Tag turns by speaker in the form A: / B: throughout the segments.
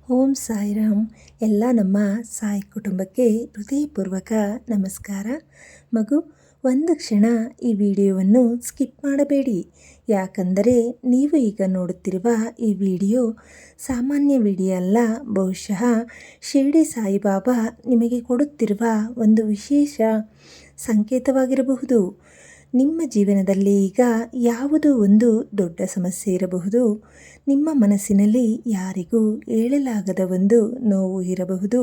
A: ಓಂ ಸಾಯಿರಾಮ್. ಎಲ್ಲ ನಮ್ಮ ಸಾಯಿ ಕುಟುಂಬಕ್ಕೆ ಹೃದಯಪೂರ್ವಕ ನಮಸ್ಕಾರ. ಮಗು, ಒಂದು ಕ್ಷಣ ಈ ವಿಡಿಯೋವನ್ನು ಸ್ಕಿಪ್ ಮಾಡಬೇಡಿ. ಯಾಕಂದರೆ ನೀವು ಈಗ ನೋಡುತ್ತಿರುವ ಈ ವಿಡಿಯೋ ಸಾಮಾನ್ಯ ವಿಡಿಯೋ ಅಲ್ಲ. ಬಹುಶಃ ಶಿರಡಿ ಸಾಯಿಬಾಬಾ ನಿಮಗೆ ಕೊಡುತ್ತಿರುವ ಒಂದು ವಿಶೇಷ ಸಂಕೇತವಾಗಿರಬಹುದು. ನಿಮ್ಮ ಜೀವನದಲ್ಲಿ ಈಗ ಯಾವುದೋ ಒಂದು ದೊಡ್ಡ ಸಮಸ್ಯೆ ಇರಬಹುದು. ನಿಮ್ಮ ಮನಸ್ಸಿನಲ್ಲಿ ಯಾರಿಗೂ ಹೇಳಲಾಗದ ಒಂದು ನೋವು ಇರಬಹುದು.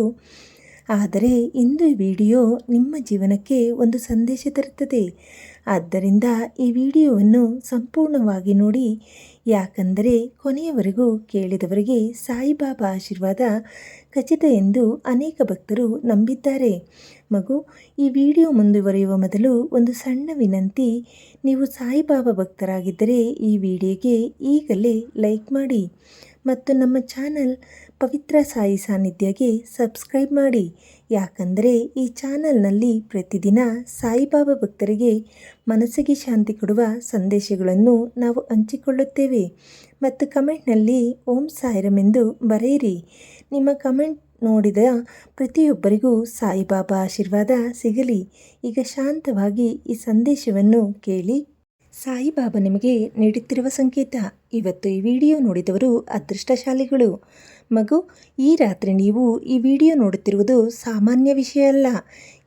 A: ಆದರೆ ಇಂದು ಈ ವಿಡಿಯೋ ನಿಮ್ಮ ಜೀವನಕ್ಕೆ ಒಂದು ಸಂದೇಶ ತರುತ್ತದೆ. ಆದ್ದರಿಂದ ಈ ವಿಡಿಯೋವನ್ನು ಸಂಪೂರ್ಣವಾಗಿ ನೋಡಿ. ಯಾಕಂದರೆ ಕೊನೆಯವರೆಗೂ ಕೇಳಿದವರಿಗೆ ಸಾಯಿಬಾಬಾ ಆಶೀರ್ವಾದ ಖಚಿತ ಎಂದು ಅನೇಕ ಭಕ್ತರು ನಂಬಿದ್ದಾರೆ. ಮಗು, ಈ ವಿಡಿಯೋ ಮುಂದುವರಿಯುವ ಮೊದಲು ಒಂದು ಸಣ್ಣ ವಿನಂತಿ. ನೀವು ಸಾಯಿಬಾಬಾ ಭಕ್ತರಾಗಿದ್ದರೆ ಈ ವಿಡಿಯೋಗೆ ಈಗಲೇ ಲೈಕ್ ಮಾಡಿ ಮತ್ತು ನಮ್ಮ ಚಾನಲ್ ಪವಿತ್ರ ಸಾಯಿ ಸಾನ್ನಿಧ್ಯಗೆ ಸಬ್ಸ್ಕ್ರೈಬ್ ಮಾಡಿ. ಯಾಕಂದರೆ ಈ ಚಾನಲ್ನಲ್ಲಿ ಪ್ರತಿದಿನ ಸಾಯಿಬಾಬಾ ಭಕ್ತರಿಗೆ ಮನಸ್ಸಿಗೆ ಶಾಂತಿ ಕೊಡುವ ಸಂದೇಶಗಳನ್ನು ನಾವು ಹಂಚಿಕೊಳ್ಳುತ್ತೇವೆ. ಮತ್ತು ಕಮೆಂಟ್ನಲ್ಲಿ ಓಂ ಸಾಯಿರಾಮ್ ಎಂದು ಬರೆಯಿರಿ. ನಿಮ್ಮ ಕಮೆಂಟ್ ನೋಡಿದ ಪ್ರತಿಯೊಬ್ಬರಿಗೂ ಸಾಯಿಬಾಬಾ ಆಶೀರ್ವಾದ ಸಿಗಲಿ. ಈಗ ಶಾಂತವಾಗಿ ಈ ಸಂದೇಶವನ್ನು ಕೇಳಿ. ಸಾಯಿಬಾಬಾ ನಿಮಗೆ ನೀಡುತ್ತಿರುವ ಸಂಕೇತ. ಇವತ್ತು ಈ ವಿಡಿಯೋ ನೋಡಿದವರು ಅದೃಷ್ಟಶಾಲಿಗಳು. ಮಗು, ಈ ರಾತ್ರಿ ನೀವು ಈ ವಿಡಿಯೋ ನೋಡುತ್ತಿರುವುದು ಸಾಮಾನ್ಯ ವಿಷಯ ಅಲ್ಲ.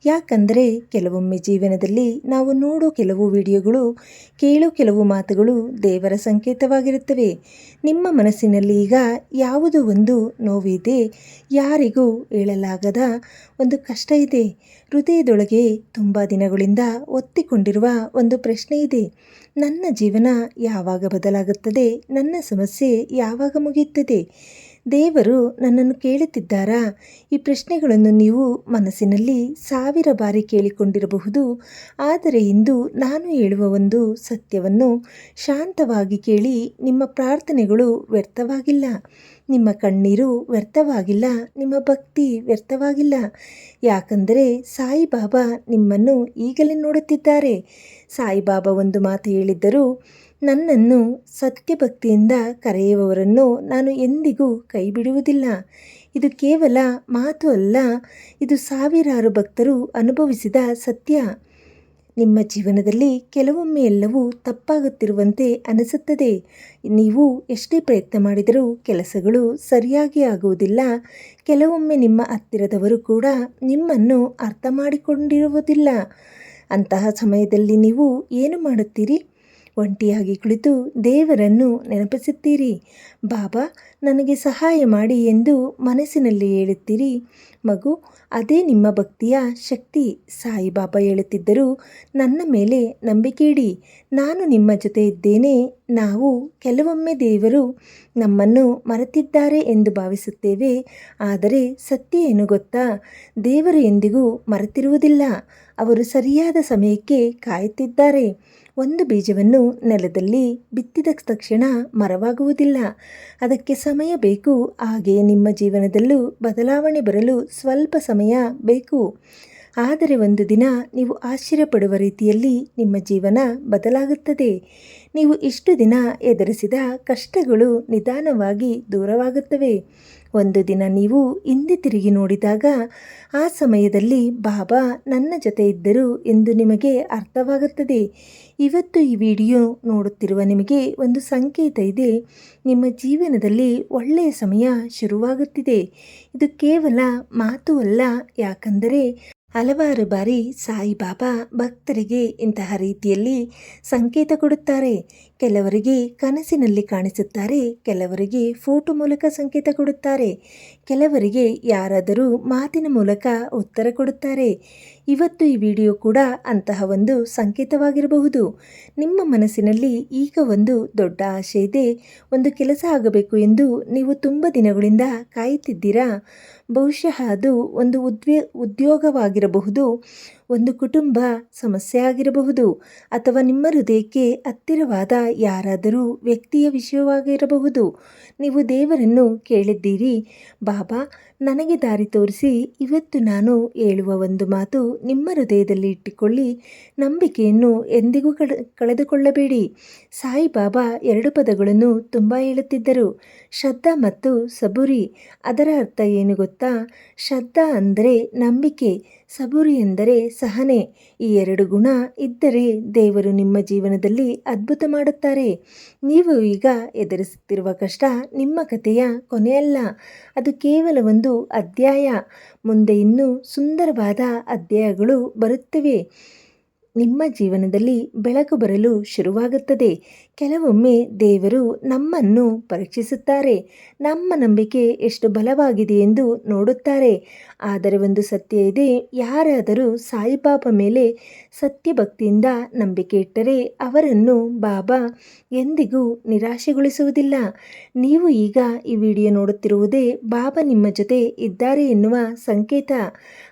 A: ಯಾಕಂದರೆ ಕೆಲವೊಮ್ಮೆ ಜೀವನದಲ್ಲಿ ನಾವು ನೋಡೋ ಕೆಲವು ವಿಡಿಯೋಗಳು, ಕೇಳೋ ಕೆಲವು ಮಾತುಗಳು ದೇವರ ಸಂಕೇತವಾಗಿರುತ್ತವೆ. ನಿಮ್ಮ ಮನಸ್ಸಿನಲ್ಲಿ ಈಗ ಯಾವುದೋ ಒಂದು ನೋವಿದೆ, ಯಾರಿಗೂ ಹೇಳಲಾಗದ ಒಂದು ಕಷ್ಟ ಇದೆ. ಹೃದಯದೊಳಗೆ ತುಂಬ ದಿನಗಳಿಂದ ಒತ್ತಿಕೊಂಡಿರುವ ಒಂದು ಪ್ರಶ್ನೆ ಇದೆ. ನನ್ನ ಜೀವನ ಯಾವಾಗ ಬದಲಾಗುತ್ತದೆ? ನನ್ನ ಸಮಸ್ಯೆ ಯಾವಾಗ ಮುಗಿಯುತ್ತದೆ? ದೇವರು ನನ್ನನ್ನು ಕೇಳುತ್ತಿದ್ದಾರಾ? ಈ ಪ್ರಶ್ನೆಗಳನ್ನು ನೀವು ಮನಸ್ಸಿನಲ್ಲಿ 1000 ಬಾರಿ ಕೇಳಿಕೊಂಡಿರಬಹುದು. ಆದರೆ ಇಂದು ನಾನು ಹೇಳುವ ಒಂದು ಸತ್ಯವನ್ನು ಶಾಂತವಾಗಿ ಕೇಳಿ. ನಿಮ್ಮ ಪ್ರಾರ್ಥನೆಗಳು ವ್ಯರ್ಥವಾಗಿಲ್ಲ, ನಿಮ್ಮ ಕಣ್ಣೀರು ವ್ಯರ್ಥವಾಗಿಲ್ಲ, ನಿಮ್ಮ ಭಕ್ತಿ ವ್ಯರ್ಥವಾಗಿಲ್ಲ. ಯಾಕಂದರೆ ಸಾಯಿಬಾಬಾ ನಿಮ್ಮನ್ನು ಈಗಲೇ ನೋಡುತ್ತಿದ್ದಾರೆ. ಸಾಯಿಬಾಬಾ ಒಂದು ಮಾತು ಹೇಳಿದ್ದರು, ನನ್ನನ್ನು ಸತ್ಯಭಕ್ತಿಯಿಂದ ಕರೆಯುವವರನ್ನು ನಾನು ಎಂದಿಗೂ ಕೈ ಬಿಡುವುದಿಲ್ಲ. ಇದು ಕೇವಲ ಮಾತು ಅಲ್ಲ, ಇದು ಸಾವಿರಾರು ಭಕ್ತರು ಅನುಭವಿಸಿದ ಸತ್ಯ. ನಿಮ್ಮ ಜೀವನದಲ್ಲಿ ಕೆಲವೊಮ್ಮೆ ಎಲ್ಲವೂ ತಪ್ಪಾಗುತ್ತಿರುವಂತೆ ಅನಿಸುತ್ತದೆ. ನೀವು ಎಷ್ಟೇ ಪ್ರಯತ್ನ ಮಾಡಿದರೂ ಕೆಲಸಗಳು ಸರಿಯಾಗಿ ಆಗುವುದಿಲ್ಲ. ಕೆಲವೊಮ್ಮೆ ನಿಮ್ಮ ಹತ್ತಿರದವರು ಕೂಡ ನಿಮ್ಮನ್ನು ಅರ್ಥ ಮಾಡಿಕೊಂಡಿರುವುದಿಲ್ಲ. ಅಂತಹ ಸಮಯದಲ್ಲಿ ನೀವು ಏನು ಮಾಡುತ್ತೀರಿ? ಒಂಟಿಯಾಗಿ ಕುಳಿತು ದೇವರನ್ನು ನೆನಪಿಸುತ್ತೀರಿ. ಬಾಬಾ, ನನಗೆ ಸಹಾಯ ಮಾಡಿ ಎಂದು ಮನಸ್ಸಿನಲ್ಲಿ ಹೇಳುತ್ತೀರಿ. ಮಗು, ಅದೇ ನಿಮ್ಮ ಭಕ್ತಿಯ ಶಕ್ತಿ. ಸಾಯಿಬಾಬಾ ಹೇಳುತ್ತಿದ್ದರು, ನನ್ನ ಮೇಲೆ ನಂಬಿಕೆ ಇಡಿ, ನಾನು ನಿಮ್ಮ ಜೊತೆ ಇದ್ದೇನೆ. ನಾವು ಕೆಲವೊಮ್ಮೆ ದೇವರು ನಮ್ಮನ್ನು ಮರೆತಿದ್ದಾರೆ ಎಂದು ಭಾವಿಸುತ್ತೇವೆ. ಆದರೆ ಸತ್ಯ ಏನು ಗೊತ್ತಾ? ದೇವರು ಎಂದಿಗೂ ಮರೆತಿರುವುದಿಲ್ಲ. ಅವರು ಸರಿಯಾದ ಸಮಯಕ್ಕೆ ಕಾಯುತ್ತಿದ್ದಾರೆ. ಒಂದು ಬೀಜವನ್ನು ನೆಲದಲ್ಲಿ ಬಿತ್ತಿದ ತಕ್ಷಣ ಮರವಾಗುವುದಿಲ್ಲ, ಅದಕ್ಕೆ ಸಮಯ ಬೇಕು. ಹಾಗೆಯೇ ನಿಮ್ಮ ಜೀವನದಲ್ಲೂ ಬದಲಾವಣೆ ಬರಲು ಸ್ವಲ್ಪ ಸಮಯ ಬೇಕು. ಆದರೆ ಒಂದು ದಿನ ನೀವು ಆಶ್ಚರ್ಯಪಡುವ ರೀತಿಯಲ್ಲಿ ನಿಮ್ಮ ಜೀವನ ಬದಲಾಗುತ್ತದೆ. ನೀವು ಇಷ್ಟು ದಿನ ಎದುರಿಸಿದ ಕಷ್ಟಗಳು ನಿಧಾನವಾಗಿ ದೂರವಾಗುತ್ತವೆ. ಒಂದು ದಿನ ನೀವು ಹಿಂದೆ ತಿರುಗಿ ನೋಡಿದಾಗ ಆ ಸಮಯದಲ್ಲಿ ಬಾಬಾ ನನ್ನ ಜೊತೆ ಇದ್ದರು ಎಂದು ನಿಮಗೆ ಅರ್ಥವಾಗುತ್ತದೆ. ಇವತ್ತು ಈ ವಿಡಿಯೋ ನೋಡುತ್ತಿರುವ ನಿಮಗೆ ಒಂದು ಸಂಕೇತ ಇದೆ. ನಿಮ್ಮ ಜೀವನದಲ್ಲಿ ಒಳ್ಳೆಯ ಸಮಯ ಶುರುವಾಗುತ್ತಿದೆ. ಇದು ಕೇವಲ ಮಾತು ಅಲ್ಲ. ಯಾಕಂದರೆ ಹಲವಾರು ಬಾರಿ ಸಾಯಿಬಾಬಾ ಭಕ್ತರಿಗೆ ಇಂತಹ ರೀತಿಯಲ್ಲಿ ಸಂಕೇತ ಕೊಡುತ್ತಾರೆ. ಕೆಲವರಿಗೆ ಕನಸಿನಲ್ಲಿ ಕಾಣಿಸುತ್ತಾರೆ, ಕೆಲವರಿಗೆ ಫೋಟೋ ಮೂಲಕ ಸಂಕೇತ ಕೊಡುತ್ತಾರೆ, ಕೆಲವರಿಗೆ ಯಾರಾದರೂ ಮಾತಿನ ಮೂಲಕ ಉತ್ತರ ಕೊಡುತ್ತಾರೆ. ಇವತ್ತು ಈ ವಿಡಿಯೋ ಕೂಡ ಅಂತಹ ಒಂದು ಸಂಕೇತವಾಗಿರಬಹುದು. ನಿಮ್ಮ ಮನಸ್ಸಿನಲ್ಲಿ ಈಗ ಒಂದು ದೊಡ್ಡ ಆಸೆ ಇದೆ. ಒಂದು ಕೆಲಸ ಆಗಬೇಕು ಎಂದು ನೀವು ತುಂಬ ದಿನಗಳಿಂದ ಕಾಯುತ್ತಿದ್ದೀರಾ. ಬಹುಶಃ ಅದು ಒಂದು ಉದ್ಯೋಗವಾಗಿರಬಹುದು, ಒಂದು ಕುಟುಂಬ ಸಮಸ್ಯೆ ಆಗಿರಬಹುದು, ಅಥವಾ ನಿಮ್ಮ ಹೃದಯಕ್ಕೆ ಹತ್ತಿರವಾದ ಯಾರಾದರೂ ವ್ಯಕ್ತಿಯ ವಿಷಯವಾಗಿರಬಹುದು. ನೀವು ದೇವರನ್ನು ಕೇಳಿದ್ದೀರಿ, ಬಾಬಾ, ನನಗೆ ದಾರಿ ತೋರಿಸಿ ಇವತ್ತು ನಾನು ಹೇಳುವ ಒಂದು ಮಾತು ನಿಮ್ಮ ಹೃದಯದಲ್ಲಿ ಇಟ್ಟುಕೊಳ್ಳಿ. ನಂಬಿಕೆಯನ್ನು ಎಂದಿಗೂ ಕಳೆದುಕೊಳ್ಳಬೇಡಿ. ಸಾಯಿಬಾಬಾ 2 ಪದಗಳನ್ನು ತುಂಬ ಹೇಳುತ್ತಿದ್ದರು, ಶ್ರದ್ಧಾ ಮತ್ತು ಸಬೂರಿ. ಅದರ ಅರ್ಥ ಏನು ಗೊತ್ತಾ? ಶ್ರದ್ಧಾ ಅಂದರೆ ನಂಬಿಕೆ, ಸಬೂರಿ ಎಂದರೆ ಸಹನೆ. ಈ 2 ಗುಣ ಇದ್ದರೆ ದೇವರು ನಿಮ್ಮ ಜೀವನದಲ್ಲಿ ಅದ್ಭುತ ಮಾಡುತ್ತಾರೆ. ನೀವು ಈಗ ಎದುರಿಸುತ್ತಿರುವ ಕಷ್ಟ ನಿಮ್ಮ ಕಥೆಯ ಕೊನೆಯಲ್ಲ, ಅದು ಕೇವಲ ಒಂದು ಅಧ್ಯಾಯ. ಮುಂದೆ ಇನ್ನೂ ಸುಂದರವಾದ ಅಧ್ಯಾಯಗಳು ಬರುತ್ತವೆ. ನಿಮ್ಮ ಜೀವನದಲ್ಲಿ ಬೆಳಕು ಬರಲು ಶುರುವಾಗುತ್ತದೆ. ಕೆಲವೊಮ್ಮೆ ದೇವರು ನಮ್ಮನ್ನು ಪರೀಕ್ಷಿಸುತ್ತಾರೆ. ನಮ್ಮ ನಂಬಿಕೆ ಎಷ್ಟು ಬಲವಾಗಿದೆ ಎಂದು ನೋಡುತ್ತಾರೆ. ಆದರೆ ಒಂದು ಸತ್ಯ ಇದೆ, ಯಾರಾದರೂ ಸಾಯಿಬಾಬಾ ಮೇಲೆ ಸತ್ಯಭಕ್ತಿಯಿಂದ ನಂಬಿಕೆ ಇಟ್ಟರೆ ಅವರನ್ನು ಬಾಬಾ ಎಂದಿಗೂ ನಿರಾಶೆಗೊಳಿಸುವುದಿಲ್ಲ. ನೀವು ಈಗ ಈ ವಿಡಿಯೋ ನೋಡುತ್ತಿರುವುದೇ ಬಾಬಾ ನಿಮ್ಮ ಜೊತೆ ಇದ್ದಾರೆ ಎನ್ನುವ ಸಂಕೇತ.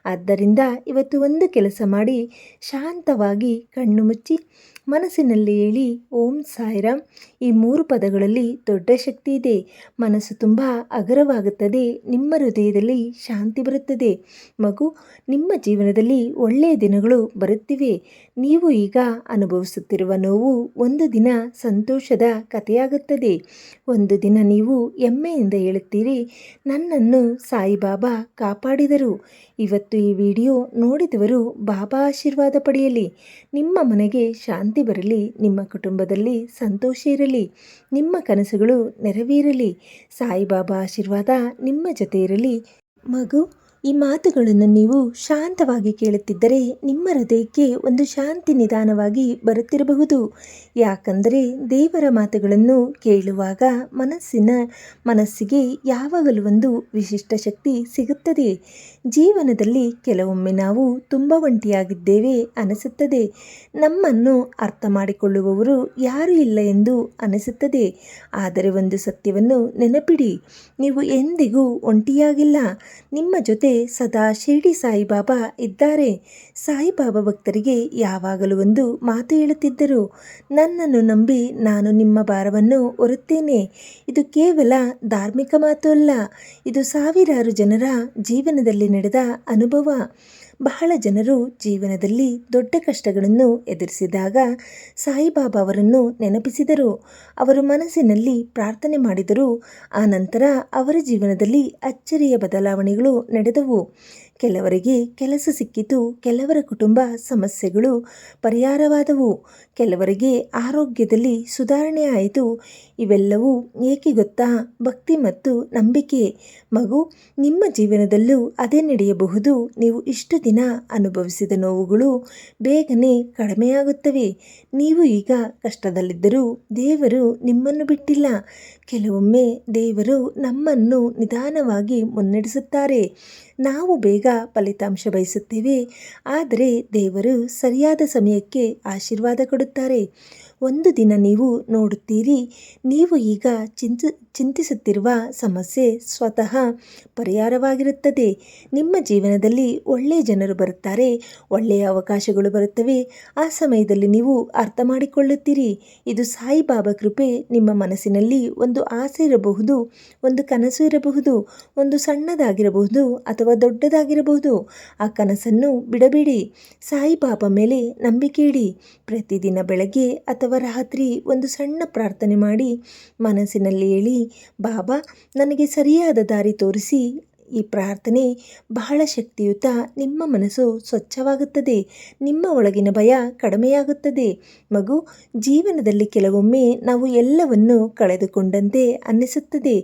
A: ಆದ್ದರಿಂದ ಇವತ್ತು ಒಂದು ಕೆಲಸ ಮಾಡಿ, ಶಾಂತವಾಗಿ ಕಣ್ಣು ಮುಚ್ಚಿ ಮನಸ್ಸಿನಲ್ಲಿ ಹೇಳಿ, ಓಂ ಸಾಯಿರಾಮ್. ಈ 3 ಪದಗಳಲ್ಲಿ ದೊಡ್ಡ ಶಕ್ತಿ ಇದೆ. ಮನಸ್ಸು ತುಂಬ ಹಗುರವಾಗುತ್ತದೆ, ನಿಮ್ಮ ಹೃದಯದಲ್ಲಿ ಶಾಂತಿ ಬರುತ್ತದೆ. ಮಗು, ನಿಮ್ಮ ಜೀವನದಲ್ಲಿ ಒಳ್ಳೆಯ ದಿನಗಳು ಬರುತ್ತಿವೆ. ನೀವು ಈಗ ಅನುಭವಿಸುತ್ತಿರುವ ನೋವು ಒಂದು ದಿನ ಸಂತೋಷದ ಕಥೆಯಾಗುತ್ತದೆ. ಒಂದು ದಿನ ನೀವು ಹೆಮ್ಮೆಯಿಂದ ಹೇಳುತ್ತೀರಿ, ನನ್ನನ್ನು ಸಾಯಿಬಾಬಾ ಕಾಪಾಡಿದರು. ಇವತ್ತು ಈ ವಿಡಿಯೋ ನೋಡಿದವರು ಬಾಬಾ ಆಶೀರ್ವಾದ ಪಡೆಯಲಿ, ನಿಮ್ಮ ಮನೆಗೆ ಶಾಂತಿ ಬರಲಿ, ನಿಮ್ಮ ಕುಟುಂಬದಲ್ಲಿ ಸಂತೋಷ ಇರಲಿ, ನಿಮ್ಮ ಕನಸುಗಳು ನೆರವೇರಲಿ. ಸಾಯಿಬಾಬಾ ಆಶೀರ್ವಾದ ನಿಮ್ಮ ಜೊತೆ ಇರಲಿ. ಮಗು, ಈ ಮಾತುಗಳನ್ನು ನೀವು ಶಾಂತವಾಗಿ ಕೇಳುತ್ತಿದ್ದರೆ ನಿಮ್ಮ ಹೃದಯಕ್ಕೆ ಒಂದು ಶಾಂತಿ ನಿಧಾನವಾಗಿ ಬರುತ್ತಿರಬಹುದು. ಯಾಕಂದರೆ ದೇವರ ಮಾತುಗಳನ್ನು ಕೇಳುವಾಗ ಮನಸ್ಸಿಗೆ ಯಾವಾಗಲೂ ಒಂದು ವಿಶಿಷ್ಟ ಶಕ್ತಿ ಸಿಗುತ್ತದೆ. ಜೀವನದಲ್ಲಿ ಕೆಲವೊಮ್ಮೆ ನಾವು ತುಂಬ ಒಂಟಿಯಾಗಿದ್ದೇವೆ ಅನಿಸುತ್ತದೆ. ನಮ್ಮನ್ನು ಅರ್ಥ ಮಾಡಿಕೊಳ್ಳುವವರು ಯಾರೂ ಇಲ್ಲ ಎಂದು ಅನಿಸುತ್ತದೆ. ಆದರೆ ಒಂದು ಸತ್ಯವನ್ನು ನೆನಪಿಡಿ, ನೀವು ಎಂದಿಗೂ ಒಂಟಿಯಾಗಿಲ್ಲ. ನಿಮ್ಮ ಜೊತೆ ಸದಾ ಶಿರ್ಡಿ ಸಾಯಿಬಾಬಾ ಇದ್ದಾರೆ. ಸಾಯಿಬಾಬಾ ಭಕ್ತರಿಗೆ ಯಾವಾಗಲೂ ಒಂದು ಮಾತು ಹೇಳುತ್ತಿದ್ದರು, ನನ್ನನ್ನು ನಂಬಿ ನಾನು ನಿಮ್ಮ ಭಾರವನ್ನು ಹೊರುತ್ತೇನೆ. ಇದು ಕೇವಲ ಧಾರ್ಮಿಕ ಮಾತು ಅಲ್ಲ, ಇದು ಸಾವಿರಾರು ಜನರ ಜೀವನದಲ್ಲಿ ನಡೆದ ಅನುಭವ. ಬಹಳ ಜನರು ಜೀವನದಲ್ಲಿ ದೊಡ್ಡ ಕಷ್ಟಗಳನ್ನು ಎದುರಿಸಿದಾಗ ಸಾಯಿಬಾಬಾ ಅವರನ್ನು ನೆನಪಿಸಿದರು. ಅವರು ಮನಸ್ಸಿನಲ್ಲಿ ಪ್ರಾರ್ಥನೆ ಮಾಡಿದರು. ಆ ನಂತರ ಅವರ ಜೀವನದಲ್ಲಿ ಅಚ್ಚರಿಯ ಬದಲಾವಣೆಗಳು ನಡೆದವು. ಕೆಲವರಿಗೆ ಕೆಲಸ ಸಿಕ್ಕಿತು, ಕೆಲವರ ಕುಟುಂಬ ಸಮಸ್ಯೆಗಳು ಪರಿಹಾರವಾದವು, ಕೆಲವರಿಗೆ ಆರೋಗ್ಯದಲ್ಲಿ ಸುಧಾರಣೆ ಆಯಿತು. ಇವೆಲ್ಲವೂ ಏಕೆ ಗೊತ್ತಾ? ಭಕ್ತಿ ಮತ್ತು ನಂಬಿಕೆ. ಮಗು, ನಿಮ್ಮ ಜೀವನದಲ್ಲೂ ಅದೇ ನಡೆಯಬಹುದು. ನೀವು ಇಷ್ಟು ದಿನ ಅನುಭವಿಸಿದ ನೋವುಗಳು ಬೇಗನೆ ಕಡಿಮೆಯಾಗುತ್ತವೆ. ನೀವು ಈಗ ಕಷ್ಟದಲ್ಲಿದ್ದರೂ ದೇವರು ನಿಮ್ಮನ್ನು ಬಿಟ್ಟಿಲ್ಲ. ಕೆಲವೊಮ್ಮೆ ದೇವರು ನಮ್ಮನ್ನು ನಿಧಾನವಾಗಿ ಮುನ್ನಡೆಸುತ್ತಾರೆ. ನಾವು ಬೇಗ ಫಲಿತಾಂಶ ಬಯಸುತ್ತೇವೆ, ಆದರೆ ದೇವರು ಸರಿಯಾದ ಸಮಯಕ್ಕೆ ಆಶೀರ್ವಾದ ಕೊಡುತ್ತಾರೆ. ಒಂದು ದಿನ ನೀವು ನೋಡುತ್ತೀರಿ, ನೀವು ಈಗ ಚಿಂತಿಸುತ್ತಿರುವ ಸಮಸ್ಯೆ ಸ್ವತಃ ಪರಿಹಾರವಾಗಿರುತ್ತದೆ. ನಿಮ್ಮ ಜೀವನದಲ್ಲಿ ಒಳ್ಳೆಯ ಜನರು ಬರುತ್ತಾರೆ, ಒಳ್ಳೆಯ ಅವಕಾಶಗಳು ಬರುತ್ತವೆ. ಆ ಸಮಯದಲ್ಲಿ ನೀವು ಅರ್ಥ ಮಾಡಿಕೊಳ್ಳುತ್ತೀರಿ, ಇದು ಸಾಯಿಬಾಬಾ ಕೃಪೆ. ನಿಮ್ಮ ಮನಸ್ಸಿನಲ್ಲಿ ಒಂದು ಆಸೆ ಇರಬಹುದು, ಒಂದು ಕನಸು ಇರಬಹುದು, ಒಂದು ಸಣ್ಣದಾಗಿರಬಹುದು ಅಥವಾ ದೊಡ್ಡದಾಗಿರಬಹುದು. ಆ ಕನಸನ್ನು ಬಿಡಬೇಡಿ. ಸಾಯಿಬಾಬಾ ಮೇಲೆ ನಂಬಿಕೆ ಇಡಿ. ಪ್ರತಿದಿನ ಬೆಳಗ್ಗೆ ಅಥವಾ ರಾತ್ರಿ ಒಂದು ಸಣ್ಣ ಪ್ರಾರ್ಥನೆ ಮಾಡಿ ಮನಸ್ಸಿನಲ್ಲಿ ಹೇಳಿ, ಬಾಬಾ ನನಗೆ ಸರಿಯಾದ ದಾರಿ ತೋರಿಸಿ. ಈ ಪ್ರಾರ್ಥನೆ ಬಹಳ ಶಕ್ತಿಯುತ. ನಿಮ್ಮ ಮನಸ್ಸು ಸ್ವಚ್ಛವಾಗುತ್ತದೆ, ನಿಮ್ಮ ಒಳಗಿನ ಭಯ ಕಡಿಮೆಯಾಗುತ್ತದೆ. ಮಗು, ಜೀವನದಲ್ಲಿ ಕೆಲವೊಮ್ಮೆ ನಾವು ಎಲ್ಲವನ್ನೂ ಕಳೆದುಕೊಂಡಂತೆ ಅನ್ನಿಸುತ್ತದೆ,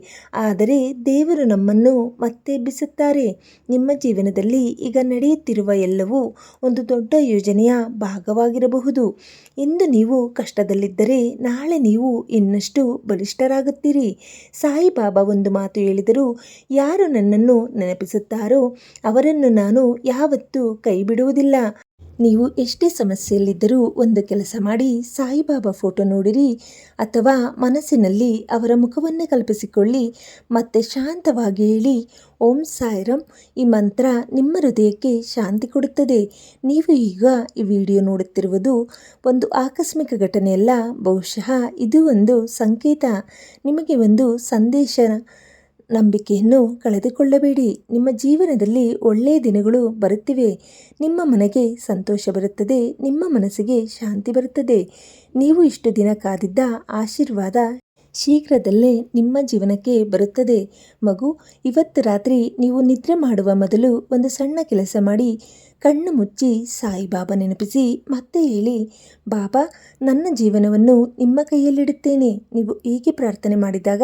A: ಆದರೆ ದೇವರು ನಮ್ಮನ್ನು ಮತ್ತೆ ಎಬ್ಬಿಸುತ್ತಾರೆ. ನಿಮ್ಮ ಜೀವನದಲ್ಲಿ ಈಗ ನಡೆಯುತ್ತಿರುವ ಎಲ್ಲವೂ ಒಂದು ದೊಡ್ಡ ಯೋಜನೆಯ ಭಾಗವಾಗಿರಬಹುದು. ಇಂದು ನೀವು ಕಷ್ಟದಲ್ಲಿದ್ದರೆ ನಾಳೆ ನೀವು ಇನ್ನಷ್ಟು ಬಲಿಷ್ಠರಾಗುತ್ತೀರಿ. ಸಾಯಿಬಾಬಾ ಒಂದು ಮಾತು ಹೇಳಿದರು, ಯಾರು ನನ್ನನ್ನು ನೆನಪಿಸುತ್ತಾರೋ ಅವರನ್ನು ನಾನು ಯಾವತ್ತೂ ಕೈ ಬಿಡುವುದಿಲ್ಲ. ನೀವು ಎಷ್ಟೇ ಸಮಸ್ಯೆಯಲ್ಲಿದ್ದರೂ ಒಂದು ಕೆಲಸ ಮಾಡಿ, ಸಾಯಿಬಾಬಾ ಫೋಟೋ ನೋಡಿರಿ ಅಥವಾ ಮನಸ್ಸಿನಲ್ಲಿ ಅವರ ಮುಖವನ್ನೇ ಕಲ್ಪಿಸಿಕೊಳ್ಳಿ. ಮತ್ತೆ ಶಾಂತವಾಗಿ ಹೇಳಿ, ಓಂ ಸಾಯಿರಾಮ್. ಈ ಮಂತ್ರ ನಿಮ್ಮ ಹೃದಯಕ್ಕೆ ಶಾಂತಿ ಕೊಡುತ್ತದೆ. ನೀವು ಈಗ ಈ ವಿಡಿಯೋ ನೋಡುತ್ತಿರುವುದು ಒಂದು ಆಕಸ್ಮಿಕ ಘಟನೆಯಲ್ಲ, ಬಹುಶಃ ಇದು ಒಂದು ಸಂಕೇತ. ನಿಮಗೆ ಒಂದು ಸಂದೇಶ ನಂಬಿಕೆಯನ್ನು ಕಳೆದುಕೊಳ್ಳಬೇಡಿ. ನಿಮ್ಮ ಜೀವನದಲ್ಲಿ ಒಳ್ಳೆಯ ದಿನಗಳು ಬರುತ್ತಿವೆ. ನಿಮ್ಮ ಮನೆಗೆ ಸಂತೋಷ ಬರುತ್ತದೆ. ನಿಮ್ಮ ಮನಸ್ಸಿಗೆ ಶಾಂತಿ ಬರುತ್ತದೆ. ನೀವು ಇಷ್ಟು ದಿನ ಕಾದಿದ್ದ ಆಶೀರ್ವಾದ ಶೀಘ್ರದಲ್ಲೇ ನಿಮ್ಮ ಜೀವನಕ್ಕೆ ಬರುತ್ತದೆ. ಮಗು, ಇವತ್ತು ರಾತ್ರಿ ನೀವು ನಿದ್ರೆ ಮಾಡುವ ಮೊದಲು ಒಂದು ಸಣ್ಣ ಕೆಲಸ ಮಾಡಿ. ಕಣ್ಣು ಮುಚ್ಚಿ ಸಾಯಿಬಾಬಾ ನೆನಪಿಸಿ ಮತ್ತೆ ಹೇಳಿ, ಬಾಬಾ, ನನ್ನ ಜೀವನವನ್ನು ನಿಮ್ಮ ಕೈಯಲ್ಲಿಡುತ್ತೇನೆ. ನೀವು ಹೀಗೆ ಪ್ರಾರ್ಥನೆ ಮಾಡಿದಾಗ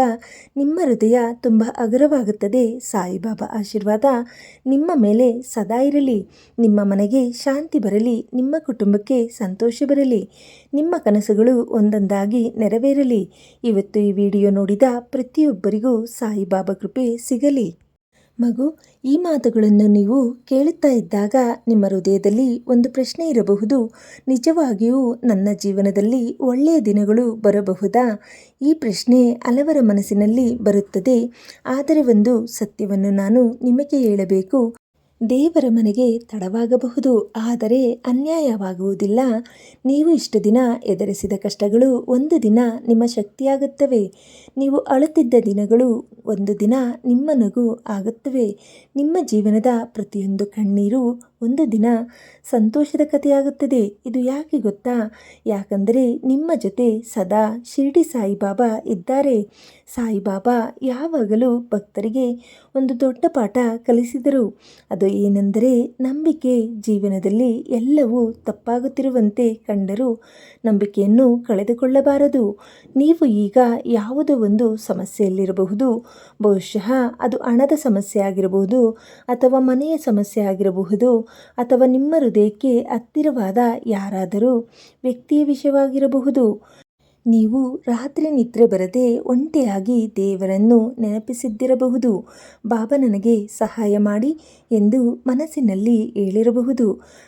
A: ನಿಮ್ಮ ಹೃದಯ ತುಂಬ ಹಗುರವಾಗುತ್ತದೆ. ಸಾಯಿಬಾಬಾ ಆಶೀರ್ವಾದ ನಿಮ್ಮ ಮೇಲೆ ಸದಾ ಇರಲಿ. ನಿಮ್ಮ ಮನೆಗೆ ಶಾಂತಿ ಬರಲಿ. ನಿಮ್ಮ ಕುಟುಂಬಕ್ಕೆ ಸಂತೋಷ ಬರಲಿ. ನಿಮ್ಮ ಕನಸುಗಳು ಒಂದೊಂದಾಗಿ ನೆರವೇರಲಿ. ಇವತ್ತು ಈ ವಿಡಿಯೋ ನೋಡಿದ ಪ್ರತಿಯೊಬ್ಬರಿಗೂ ಸಾಯಿಬಾಬಾ ಕೃಪೆ ಸಿಗಲಿ. ಮಗು, ಈ ಮಾತುಗಳನ್ನು ನೀವು ಕೇಳುತ್ತಾ ಇದ್ದಾಗ ನಿಮ್ಮ ಹೃದಯದಲ್ಲಿ ಒಂದು ಪ್ರಶ್ನೆ ಇರಬಹುದು. ನಿಜವಾಗಿಯೂ ನನ್ನ ಜೀವನದಲ್ಲಿ ಒಳ್ಳೆಯ ದಿನಗಳು ಬರಬಹುದಾ? ಈ ಪ್ರಶ್ನೆ ಹಲವರ ಮನಸ್ಸಿನಲ್ಲಿ ಬರುತ್ತದೆ. ಆದರೆ ಒಂದು ಸತ್ಯವನ್ನು ನಾನು ನಿಮಗೆ ಹೇಳಬೇಕು. ದೇವರ ಮನೆಗೆ ತಡವಾಗಬಹುದು, ಆದರೆ ಅನ್ಯಾಯವಾಗುವುದಿಲ್ಲ. ನೀವು ಇಷ್ಟು ದಿನ ಎದುರಿಸಿದ ಕಷ್ಟಗಳು ಒಂದು ದಿನ ನಿಮ್ಮ ಶಕ್ತಿಯಾಗುತ್ತವೆ. ನೀವು ಅಳುತ್ತಿದ್ದ ದಿನಗಳು ಒಂದು ದಿನ ನಿಮ್ಮ ನಗು ಆಗುತ್ತವೆ. ನಿಮ್ಮ ಜೀವನದ ಪ್ರತಿಯೊಂದು ಕಣ್ಣೀರು ಒಂದು ದಿನ ಸಂತೋಷದ ಕಥೆಯಾಗುತ್ತದೆ. ಇದು ಯಾಕೆ ಗೊತ್ತಾ? ಯಾಕಂದರೆ ನಿಮ್ಮ ಜೊತೆ ಸದಾ ಶಿರ್ಡಿ ಸಾಯಿಬಾಬಾ ಇದ್ದಾರೆ. ಸಾಯಿಬಾಬಾ ಯಾವಾಗಲೂ ಭಕ್ತರಿಗೆ ಒಂದು ದೊಡ್ಡ ಪಾಠ ಕಲಿಸಿದರು. ಅದು ಏನೆಂದರೆ, ನಂಬಿಕೆ. ಜೀವನದಲ್ಲಿ ಎಲ್ಲವೂ ತಪ್ಪಾಗುತ್ತಿರುವಂತೆ ಕಂಡರೂ ನಂಬಿಕೆಯನ್ನು ಕಳೆದುಕೊಳ್ಳಬಾರದು. ನೀವು ಈಗ ಯಾವುದೋ ಒಂದು ಸಮಸ್ಯೆಯಲ್ಲಿರಬಹುದು. ಬಹುಶಃ ಅದು ಹಣದ ಸಮಸ್ಯೆ ಆಗಿರಬಹುದು, ಅಥವಾ ಮನೆಯ ಸಮಸ್ಯೆ ಆಗಿರಬಹುದು, ಅಥವಾ ನಿಮ್ಮ ಹೃದಯಕ್ಕೆ ಹತ್ತಿರವಾದ ಯಾರಾದರೂ ವ್ಯಕ್ತಿಯ ವಿಷಯವಾಗಿರಬಹುದು. ನೀವು ರಾತ್ರಿ ನಿದ್ರೆ ಬರದೆ ಒಂಟಿಯಾಗಿ ದೇವರನ್ನು ನೆನಪಿಸಿದ್ದಿರಬಹುದು. ಬಾಬಾ, ನನಗೆ ಸಹಾಯ ಮಾಡಿ ಎಂದು ಮನಸ್ಸಿನಲ್ಲಿ ಹೇಳಿರಬಹುದು.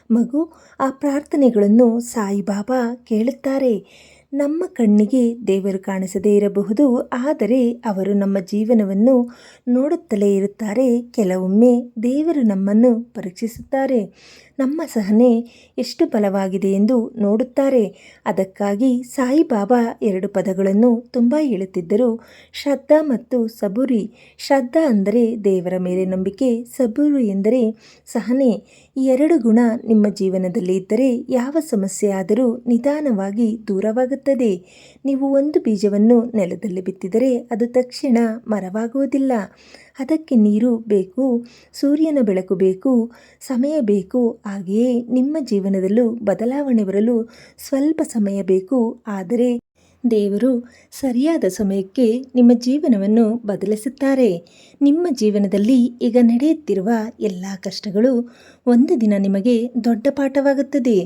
A: ಮಗು, ಆ ಪ್ರಾರ್ಥನೆಗಳನ್ನು ಸಾಯಿಬಾಬಾ ಕೇಳುತ್ತಾರೆ. ನಮ್ಮ ಕಣ್ಣಿಗೆ ದೇವರು ಕಾಣಿಸದೇ ಇರಬಹುದು, ಆದರೆ ಅವರು ನಮ್ಮ ಜೀವನವನ್ನು ನೋಡುತ್ತಲೇ ಇರುತ್ತಾರೆ. ಕೆಲವೊಮ್ಮೆ ದೇವರು ನಮ್ಮನ್ನು ಪರೀಕ್ಷಿಸುತ್ತಾರೆ. ನಮ್ಮ ಸಹನೆ ಎಷ್ಟು ಬಲವಾಗಿದೆ ಎಂದು ನೋಡುತ್ತಾರೆ. ಅದಕ್ಕಾಗಿ ಸಾಯಿಬಾಬಾ ಎರಡು ಪದಗಳನ್ನು ತುಂಬ ಹೇಳುತ್ತಿದ್ದರು: ಶ್ರದ್ಧಾ ಮತ್ತು ಸಬೂರಿ. ಶ್ರದ್ಧಾ ಅಂದರೆ ದೇವರ ಮೇಲೆ ನಂಬಿಕೆ, ಸಬೂರು ಎಂದರೆ ಸಹನೆ. ಈ ಎರಡು ಗುಣ ನಿಮ್ಮ ಜೀವನದಲ್ಲಿ ಇದ್ದರೆ ಯಾವ ಸಮಸ್ಯೆ ಆದರೂ ನಿಧಾನವಾಗಿ ದೂರವಾಗುತ್ತದೆ. ನೀವು ಒಂದು ಬೀಜವನ್ನು ನೆಲದಲ್ಲಿ ಬಿತ್ತಿದರೆ ಅದು ತಕ್ಷಣ ಮರವಾಗುವುದಿಲ್ಲ. ಅದಕ್ಕೆ ನೀರು ಬೇಕು, ಸೂರ್ಯನ ಬೆಳಕು ಬೇಕು, ಸಮಯ ಬೇಕು. ಹಾಗೆಯೇ ನಿಮ್ಮ ಜೀವನದಲ್ಲೂ ಬದಲಾವಣೆ ಬರಲು ಸ್ವಲ್ಪ ಸಮಯ ಬೇಕು. ಆದರೆ ದೇವರು ಸರಿಯಾದ ಸಮಯಕ್ಕೆ ನಿಮ್ಮ ಜೀವನವನ್ನು ಬದಲಿಸುತ್ತಾರೆ. ನಿಮ್ಮ ಜೀವನದಲ್ಲಿ ಈಗ ನಡೆಯುತ್ತಿರುವ ಎಲ್ಲ ಕಷ್ಟಗಳು ಒಂದು ದಿನ ನಿಮಗೆ ದೊಡ್ಡ ಪಾಠವಾಗುತ್ತದೆ.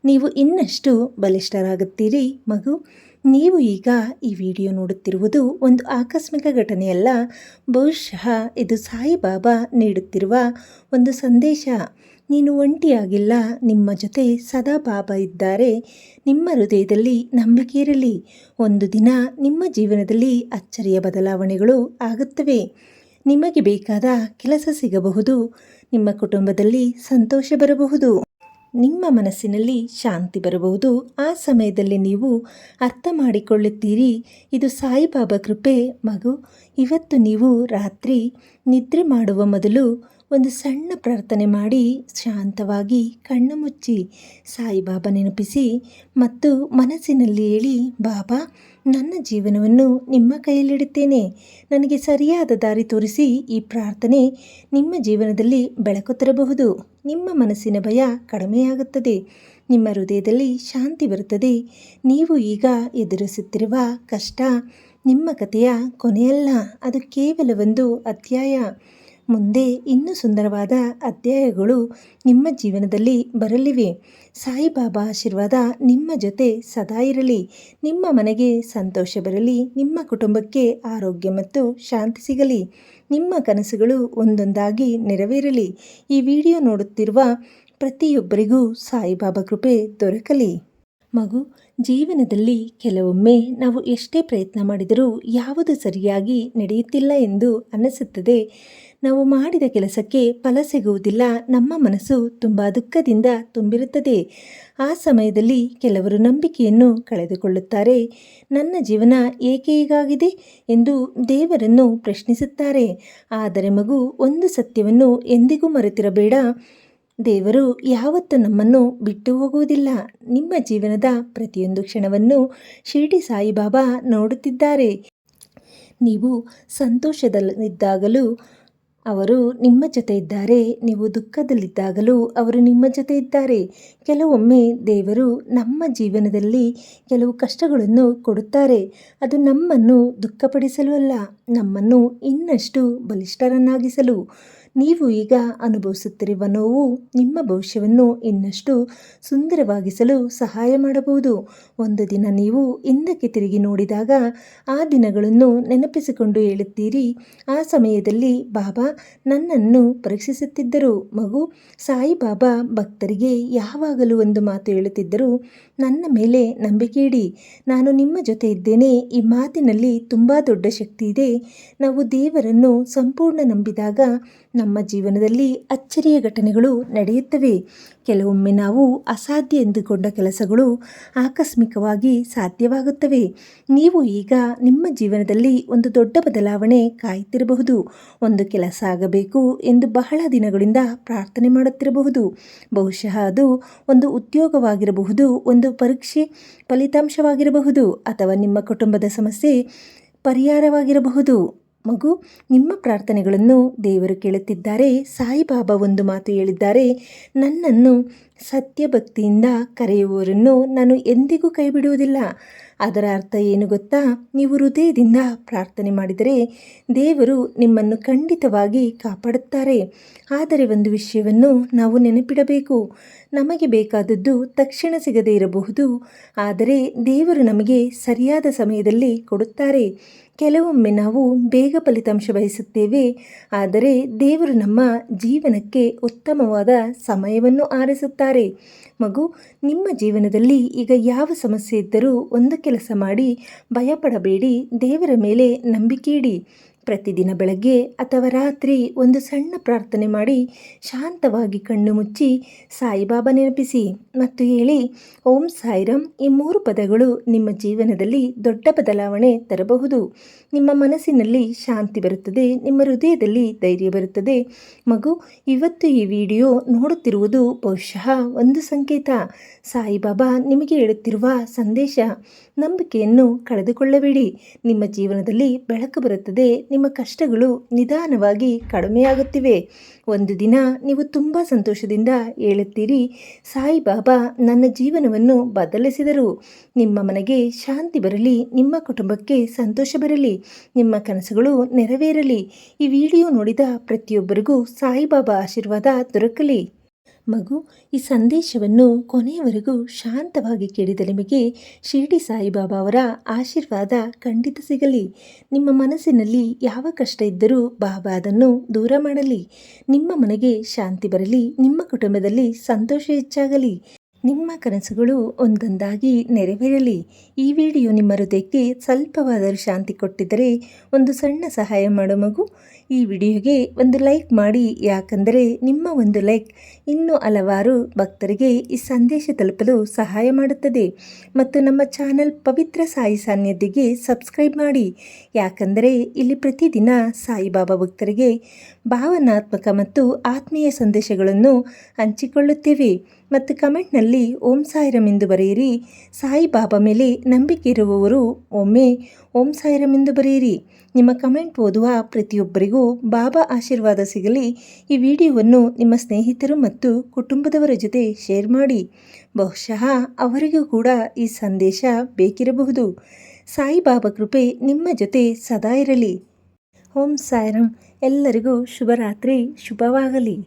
A: ನೀವು ಇನ್ನಷ್ಟು ಬಲಿಷ್ಠರಾಗುತ್ತೀರಿ. ಮಗು, ನೀವು ಈಗ ಈ ವಿಡಿಯೋ ನೋಡುತ್ತಿರುವುದು ಒಂದು ಆಕಸ್ಮಿಕ ಘಟನೆಯಲ್ಲ. ಬಹುಶಃ ಇದು ಸಾಯಿಬಾಬಾ ನೀಡುತ್ತಿರುವ ಒಂದು ಸಂದೇಶ. ನೀನು ಒಂಟಿಯಾಗಿಲ್ಲ, ನಿಮ್ಮ ಜೊತೆ ಸದಾ ಬಾಬಾ ಇದ್ದಾರೆ. ನಿಮ್ಮ ಹೃದಯದಲ್ಲಿ ನಂಬಿಕೆ ಇರಲಿ. ಒಂದು ದಿನ ನಿಮ್ಮ ಜೀವನದಲ್ಲಿ ಅಚ್ಚರಿಯ ಬದಲಾವಣೆಗಳು ಆಗುತ್ತವೆ. ನಿಮಗೆ ಬೇಕಾದ ಕೆಲಸ ಸಿಗಬಹುದು. ನಿಮ್ಮ ಕುಟುಂಬದಲ್ಲಿ ಸಂತೋಷ ಬರಬಹುದು. ನಿಮ್ಮ ಮನಸ್ಸಿನಲ್ಲಿ ಶಾಂತಿ ಬರಬಹುದು. ಆ ಸಮಯದಲ್ಲಿ ನೀವು ಅರ್ಥ ಮಾಡಿಕೊಳ್ಳುತ್ತೀರಿ, ಇದು ಸಾಯಿಬಾಬಾ ಕೃಪೆ. ಮಗು, ಇವತ್ತು ನೀವು ರಾತ್ರಿ ನಿದ್ರೆ ಮಾಡುವ ಮೊದಲು ಒಂದು ಸಣ್ಣ ಪ್ರಾರ್ಥನೆ ಮಾಡಿ ಶಾಂತವಾಗಿ ಕಣ್ಣು ಮುಚ್ಚಿ ಸಾಯಿಬಾಬಾ ನೆನಪಿಸಿ ಮತ್ತು ಮನಸ್ಸಿನಲ್ಲಿ ಹೇಳಿ, ಬಾಬಾ, ನನ್ನ ಜೀವನವನ್ನು ನಿಮ್ಮ ಕೈಯಲ್ಲಿಡುತ್ತೇನೆ. ನನಗೆ ಸರಿಯಾದ ದಾರಿ ತೋರಿಸಿ. ಈ ಪ್ರಾರ್ಥನೆ ನಿಮ್ಮ ಜೀವನದಲ್ಲಿ ಬೆಳಕು ತರಬಹುದು. ನಿಮ್ಮ ಮನಸ್ಸಿನ ಭಯ ಕಡಿಮೆಯಾಗುತ್ತದೆ. ನಿಮ್ಮ ಹೃದಯದಲ್ಲಿ ಶಾಂತಿ ಬರುತ್ತದೆ. ನೀವು ಈಗ ಎದುರಿಸುತ್ತಿರುವ ಕಷ್ಟ ನಿಮ್ಮ ಕಥೆಯ ಕೊನೆಯಲ್ಲ, ಅದು ಕೇವಲ ಒಂದು ಅಧ್ಯಾಯ. ಮುಂದೆ ಇನ್ನೂ ಸುಂದರವಾದ ಅಧ್ಯಾಯಗಳು ನಿಮ್ಮ ಜೀವನದಲ್ಲಿ ಬರಲಿವೆ. ಸಾಯಿಬಾಬಾ ಆಶೀರ್ವಾದ ನಿಮ್ಮ ಜೊತೆ ಸದಾ ಇರಲಿ. ನಿಮ್ಮ ಮನೆಗೆ ಸಂತೋಷ ಬರಲಿ. ನಿಮ್ಮ ಕುಟುಂಬಕ್ಕೆ ಆರೋಗ್ಯ ಮತ್ತು ಶಾಂತಿ ಸಿಗಲಿ. ನಿಮ್ಮ ಕನಸುಗಳು ಒಂದೊಂದಾಗಿ ನೆರವೇರಲಿ. ಈ ವಿಡಿಯೋ ನೋಡುತ್ತಿರುವ ಪ್ರತಿಯೊಬ್ಬರಿಗೂ ಸಾಯಿಬಾಬಾ ಕೃಪೆ ದೊರಕಲಿ. ಮಗು, ಜೀವನದಲ್ಲಿ ಕೆಲವೊಮ್ಮೆ ನಾವು ಎಷ್ಟೇ ಪ್ರಯತ್ನ ಮಾಡಿದರೂ ಯಾವುದು ಸರಿಯಾಗಿ ನಡೆಯುತ್ತಿಲ್ಲ ಎಂದು ಅನಿಸುತ್ತದೆ. ನಾವು ಮಾಡಿದ ಕೆಲಸಕ್ಕೆ ಫಲ ಸಿಗುವುದಿಲ್ಲ. ನಮ್ಮ ಮನಸ್ಸು ತುಂಬ ದುಃಖದಿಂದ ತುಂಬಿರುತ್ತದೆ. ಆ ಸಮಯದಲ್ಲಿ ಕೆಲವರು ನಂಬಿಕೆಯನ್ನು ಕಳೆದುಕೊಳ್ಳುತ್ತಾರೆ. ನನ್ನ ಜೀವನ ಏಕೆ ಹೀಗಾಗಿದೆ ಎಂದು ದೇವರನ್ನು ಪ್ರಶ್ನಿಸುತ್ತಾರೆ. ಆದರೆ ಮಗು, ಒಂದು ಸತ್ಯವನ್ನು ಎಂದಿಗೂ ಮರೆತಿರಬೇಡ. ದೇವರು ಯಾವತ್ತೂ ನಮ್ಮನ್ನು ಬಿಟ್ಟು ಹೋಗುವುದಿಲ್ಲ. ನಿಮ್ಮ ಜೀವನದ ಪ್ರತಿಯೊಂದು ಕ್ಷಣವನ್ನು ಶಿರಡಿ ಸಾಯಿಬಾಬಾ ನೋಡುತ್ತಿದ್ದಾರೆ. ನೀವು ಸಂತೋಷದಲ್ಲಿದ್ದಾಗಲೂ ಅವರು ನಿಮ್ಮ ಜೊತೆ ಇದ್ದಾರೆ. ನೀವು ದುಃಖದಲ್ಲಿದ್ದಾಗಲೂ ಅವರು ನಿಮ್ಮ ಜೊತೆ ಇದ್ದಾರೆ. ಕೆಲವೊಮ್ಮೆ ದೇವರು ನಮ್ಮ ಜೀವನದಲ್ಲಿ ಕೆಲವು ಕಷ್ಟಗಳನ್ನು ಕೊಡುತ್ತಾರೆ. ಅದು ನಮ್ಮನ್ನು ದುಃಖಪಡಿಸಲು ಅಲ್ಲ, ನಮ್ಮನ್ನು ಇನ್ನಷ್ಟು ಬಲಿಷ್ಠರನ್ನಾಗಿಸಲು. ನೀವು ಈಗ ಅನುಭವಿಸುತ್ತಿರುವ ನೋವು ನಿಮ್ಮ ಭವಿಷ್ಯವನ್ನು ಇನ್ನಷ್ಟು ಸುಂದರವಾಗಿಸಲು ಸಹಾಯ ಮಾಡಬಹುದು. ಒಂದು ದಿನ ನೀವು ಹಿಂದಕ್ಕೆ ತಿರುಗಿ ನೋಡಿದಾಗ ಆ ದಿನಗಳನ್ನು ನೆನಪಿಸಿಕೊಂಡು ಹೇಳುತ್ತೀರಿ, ಆ ಸಮಯದಲ್ಲಿ ಬಾಬಾ ನನ್ನನ್ನು ಪರೀಕ್ಷಿಸುತ್ತಿದ್ದರು. ಮಗು, ಸಾಯಿಬಾಬಾ ಭಕ್ತರಿಗೆ ಯಾವಾಗಲೂ ಒಂದು ಮಾತು ಹೇಳುತ್ತಿದ್ದರು, ನನ್ನ ಮೇಲೆ ನಂಬಿಕೆ ಇಡಿ, ನಾನು ನಿಮ್ಮ ಜೊತೆ ಇದ್ದೇನೆ. ಈ ಮಾತಿನಲ್ಲಿ ತುಂಬ ದೊಡ್ಡ ಶಕ್ತಿ ಇದೆ. ನಾವು ದೇವರನ್ನು ಸಂಪೂರ್ಣ ನಂಬಿದಾಗ ನಮ್ಮ ಜೀವನದಲ್ಲಿ ಅಚ್ಚರಿಯ ಘಟನೆಗಳು ನಡೆಯುತ್ತವೆ. ಕೆಲವೊಮ್ಮೆ ನಾವು ಅಸಾಧ್ಯ ಎಂದುಕೊಂಡ ಕೆಲಸಗಳು ಆಕಸ್ಮಿಕವಾಗಿ ಸಾಧ್ಯವಾಗುತ್ತವೆ. ನೀವು ಈಗ ನಿಮ್ಮ ಜೀವನದಲ್ಲಿ ಒಂದು ದೊಡ್ಡ ಬದಲಾವಣೆ ಕಾಯುತ್ತಿರಬಹುದು. ಒಂದು ಕೆಲಸ ಆಗಬೇಕು ಎಂದು ಬಹಳ ದಿನಗಳಿಂದ ಪ್ರಾರ್ಥನೆ ಮಾಡುತ್ತಿರಬಹುದು. ಬಹುಶಃ ಅದು ಒಂದು ಉದ್ಯೋಗವಾಗಿರಬಹುದು, ಒಂದು ಪರೀಕ್ಷೆ ಫಲಿತಾಂಶವಾಗಿರಬಹುದು, ಅಥವಾ ನಿಮ್ಮ ಕುಟುಂಬದ ಸಮಸ್ಯೆ ಪರಿಹಾರವಾಗಿರಬಹುದು. ಮಗು, ನಿಮ್ಮ ಪ್ರಾರ್ಥನೆಗಳನ್ನು ದೇವರು ಕೇಳುತ್ತಿದ್ದಾರೆ. ಸಾಯಿಬಾಬಾ ಒಂದು ಮಾತು ಹೇಳಿದ್ದಾರೆ, ನನ್ನನ್ನು ಸತ್ಯಭಕ್ತಿಯಿಂದ ಕರೆಯುವವರನ್ನು ನಾನು ಎಂದಿಗೂ ಕೈಬಿಡುವುದಿಲ್ಲ. ಅದರ ಅರ್ಥ ಏನು ಗೊತ್ತಾ? ನೀವು ಹೃದಯದಿಂದ ಪ್ರಾರ್ಥನೆ ಮಾಡಿದರೆ ದೇವರು ನಿಮ್ಮನ್ನು ಖಂಡಿತವಾಗಿ ಕಾಪಾಡುತ್ತಾರೆ. ಆದರೆ ಒಂದು ವಿಷಯವನ್ನು ನಾವು ನೆನಪಿಡಬೇಕು, ನಮಗೆ ಬೇಕಾದದ್ದು ತಕ್ಷಣ ಸಿಗದೇ ಇರಬಹುದು, ಆದರೆ ದೇವರು ನಮಗೆ ಸರಿಯಾದ ಸಮಯದಲ್ಲಿ ಕೊಡುತ್ತಾರೆ. ಕೆಲವೊಮ್ಮೆ ನಾವು ಬೇಗ ಫಲಿತಾಂಶ ಬಯಸುತ್ತೇವೆ, ಆದರೆ ದೇವರು ನಮ್ಮ ಜೀವನಕ್ಕೆ ಉತ್ತಮವಾದ ಸಮಯವನ್ನು ಆರಿಸುತ್ತಾರೆ. ಮಗು, ನಿಮ್ಮ ಜೀವನದಲ್ಲಿ ಈಗ ಯಾವ ಸಮಸ್ಯೆ ಇದ್ದರೂ ಒಂದು ಕೆಲಸ ಮಾಡಿ, ಭಯಪಡಬೇಡಿ, ದೇವರ ಮೇಲೆ ನಂಬಿಕೆ ಇಡಿ. ಪ್ರತಿದಿನ ಬೆಳಗ್ಗೆ ಅಥವಾ ರಾತ್ರಿ ಒಂದು ಸಣ್ಣ ಪ್ರಾರ್ಥನೆ ಮಾಡಿ ಶಾಂತವಾಗಿ ಕಣ್ಣು ಮುಚ್ಚಿ ಸಾಯಿಬಾಬಾ ನೆನಪಿಸಿ ಮತ್ತು ಹೇಳಿ, ಓಂ ಸಾಯಿರಾಮ್. ಈ 3 ಪದಗಳು ನಿಮ್ಮ ಜೀವನದಲ್ಲಿ ದೊಡ್ಡ ಬದಲಾವಣೆ ತರಬಹುದು. ನಿಮ್ಮ ಮನಸ್ಸಿನಲ್ಲಿ ಶಾಂತಿ ಬರುತ್ತದೆ, ನಿಮ್ಮ ಹೃದಯದಲ್ಲಿ ಧೈರ್ಯ ಬರುತ್ತದೆ. ಮಗು, ಇವತ್ತು ಈ ವಿಡಿಯೋ ನೋಡುತ್ತಿರುವುದು ಬಹುಶಃ ಒಂದು ಸಂಕೇತ. ಸಾಯಿಬಾಬಾ ನಿಮಗೆ ಹೇಳುತ್ತಿರುವ ಸಂದೇಶ, ನಂಬಿಕೆಯನ್ನು ಕಳೆದುಕೊಳ್ಳಬೇಡಿ. ನಿಮ್ಮ ಜೀವನದಲ್ಲಿ ಬೆಳಕು ಬರುತ್ತದೆ. ನಿಮ್ಮ ಕಷ್ಟಗಳು ನಿಧಾನವಾಗಿ ಕಡಿಮೆಯಾಗುತ್ತಿವೆ. ಒಂದು ದಿನ ನೀವು ತುಂಬ ಸಂತೋಷದಿಂದ ಹೇಳುತ್ತೀರಿ, ಸಾಯಿಬಾಬಾ ನನ್ನ ಜೀವನವನ್ನು ಬದಲಿಸಿದರು. ನಿಮ್ಮ ಮನೆಗೆ ಶಾಂತಿ ಬರಲಿ, ನಿಮ್ಮ ಕುಟುಂಬಕ್ಕೆ ಸಂತೋಷ ಬರಲಿ, ನಿಮ್ಮ ಕನಸುಗಳು ನೆರವೇರಲಿ. ಈ ವಿಡಿಯೋ ನೋಡಿದ ಪ್ರತಿಯೊಬ್ಬರಿಗೂ ಸಾಯಿಬಾಬಾ ಆಶೀರ್ವಾದ ದೊರಕಲಿ. ಮಗು, ಈ ಸಂದೇಶವನ್ನು ಕೊನೆಯವರೆಗೂ ಶಾಂತವಾಗಿ ಕೇಳಿದ ನಿಮಗೆ ಶಿರಡಿ ಸಾಯಿಬಾಬಾ ಅವರ ಆಶೀರ್ವಾದ ಖಂಡಿತ ಸಿಗಲಿ. ನಿಮ್ಮ ಮನಸ್ಸಿನಲ್ಲಿ ಯಾವ ಕಷ್ಟ ಇದ್ದರೂ ಬಾಬಾ ಅದನ್ನು ದೂರ ಮಾಡಲಿ. ನಿಮ್ಮ ಮನೆಗೆ ಶಾಂತಿ ಬರಲಿ, ನಿಮ್ಮ ಕುಟುಂಬದಲ್ಲಿ ಸಂತೋಷ ಹೆಚ್ಚಾಗಲಿ, ನಿಮ್ಮ ಕನಸುಗಳು ಒಂದೊಂದಾಗಿ ನೆರವೇರಲಿ. ಈ ವಿಡಿಯೋ ನಿಮ್ಮ ಹೃದಯಕ್ಕೆ ಸ್ವಲ್ಪವಾದರೂ ಶಾಂತಿ ಕೊಟ್ಟಿದ್ದರೆ ಒಂದು ಸಣ್ಣ ಸಹಾಯ ಮಾಡು ಮಗು. ಈ ವಿಡಿಯೋಗೆ ಒಂದು ಲೈಕ್ ಮಾಡಿ, ಯಾಕಂದರೆ ನಿಮ್ಮ ಒಂದು ಲೈಕ್ ಇನ್ನೂ ಹಲವಾರು ಭಕ್ತರಿಗೆ ಈ ಸಂದೇಶ ತಲುಪಲು ಸಹಾಯ ಮಾಡುತ್ತದೆ. ಮತ್ತು ನಮ್ಮ ಚಾನಲ್ ಪವಿತ್ರ ಸಾಯಿ ಸಾನ್ನಿಧ್ಯಗೆ ಸಬ್ಸ್ಕ್ರೈಬ್ ಮಾಡಿ, ಯಾಕಂದರೆ ಇಲ್ಲಿ ಪ್ರತಿದಿನ ಸಾಯಿಬಾಬಾ ಭಕ್ತರಿಗೆ ಭಾವನಾತ್ಮಕ ಮತ್ತು ಆತ್ಮೀಯ ಸಂದೇಶಗಳನ್ನು ಹಂಚಿಕೊಳ್ಳುತ್ತೇವೆ. ಮತ್ತು ಕಮೆಂಟ್ನಲ್ಲಿ ಓಂ ಸಾಯಿರಾಮ್ ಎಂದು ಬರೆಯಿರಿ. ಸಾಯಿಬಾಬಾ ಮೇಲೆ ನಂಬಿಕೆ ಇರುವವರು ಒಮ್ಮೆ ಓಂ ಸಾಯಿರಾಮ್ ಎಂದು ಬರೆಯಿರಿ. ನಿಮ್ಮ ಕಮೆಂಟ್ ಓದುವ ಪ್ರತಿಯೊಬ್ಬರಿಗೂ ಬಾಬಾ ಆಶೀರ್ವಾದ ಸಿಗಲಿ. ಈ ವಿಡಿಯೋವನ್ನು ನಿಮ್ಮ ಸ್ನೇಹಿತರು ಮತ್ತು ಕುಟುಂಬದವರ ಜೊತೆ ಶೇರ್ ಮಾಡಿ. ಬಹುಶಃ ಅವರಿಗೂ ಕೂಡ ಈ ಸಂದೇಶ ಬೇಕಿರಬಹುದು. ಸಾಯಿಬಾಬಾ ಕೃಪೆ ನಿಮ್ಮ ಜೊತೆ ಸದಾ ಇರಲಿ. ಓಂ ಸಾಯಿರಾಮ್. ಎಲ್ಲರಿಗೂ ಶುಭರಾತ್ರಿ, ಶುಭವಾಗಲಿ.